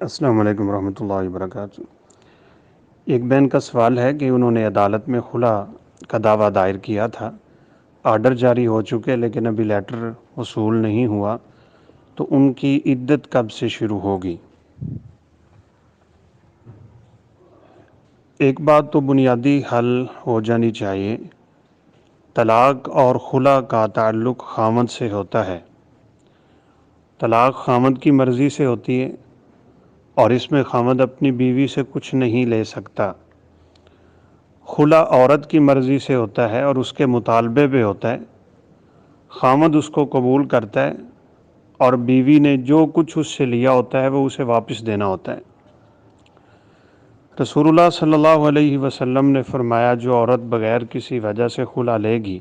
السلام علیکم ورحمۃ اللہ وبرکاتہ۔ ایک بہن کا سوال ہے کہ انہوں نے عدالت میں خلا کا دعویٰ دائر کیا تھا، آرڈر جاری ہو چکے لیکن ابھی لیٹر وصول نہیں ہوا، تو ان کی عدت کب سے شروع ہوگی؟ ایک بات تو بنیادی حل ہو جانی چاہیے، طلاق اور خلا کا تعلق خامند سے ہوتا ہے۔ طلاق خامند کی مرضی سے ہوتی ہے اور اس میں خامند اپنی بیوی سے کچھ نہیں لے سکتا۔ خلا عورت کی مرضی سے ہوتا ہے اور اس کے مطالبے پہ ہوتا ہے، خامند اس کو قبول کرتا ہے اور بیوی نے جو کچھ اس سے لیا ہوتا ہے وہ اسے واپس دینا ہوتا ہے۔ رسول اللہ صلی اللہ علیہ وسلم نے فرمایا، جو عورت بغیر کسی وجہ سے خلا لے گی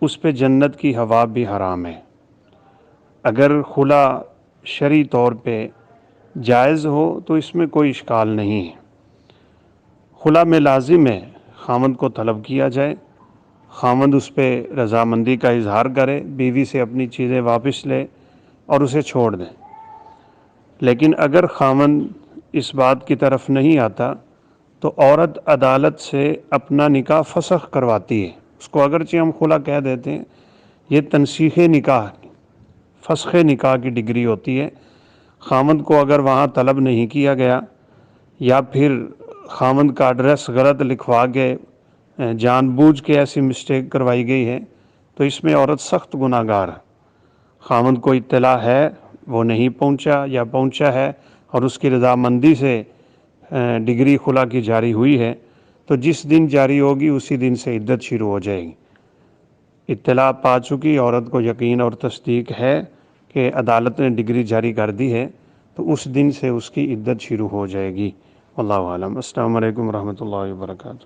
اس پہ جنت کی ہوا بھی حرام ہے۔ اگر خلا شرعی طور پہ جائز ہو تو اس میں کوئی اشکال نہیں ہے۔ خلا میں لازم ہے خامند کو طلب کیا جائے، خامند اس پہ رضامندی کا اظہار کرے، بیوی سے اپنی چیزیں واپس لے اور اسے چھوڑ دیں۔ لیکن اگر خامند اس بات کی طرف نہیں آتا تو عورت عدالت سے اپنا نکاح فسخ کرواتی ہے۔ اس کو اگرچہ ہم خلا کہہ دیتے ہیں، یہ تنسیخ نکاح، فسخ نکاح کی ڈگری ہوتی ہے۔ خامند کو اگر وہاں طلب نہیں کیا گیا یا پھر خامند کا ایڈریس غلط لکھوا کے جان بوجھ کے ایسی مسٹیک کروائی گئی ہے تو اس میں عورت سخت گناہ گار ہے۔ خامند کو اطلاع ہے، وہ نہیں پہنچا یا پہنچا ہے اور اس کی رضامندی سے ڈگری خلا کی جاری ہوئی ہے تو جس دن جاری ہوگی اسی دن سے عدت شروع ہو جائے گی۔ اطلاع پا چکی عورت کو یقین اور تصدیق ہے کہ عدالت نے ڈگری جاری کر دی ہے تو اس دن سے اس کی عدت شروع ہو جائے گی۔ واللہ عالم۔ السلام علیکم ورحمۃ اللہ وبرکاتہ۔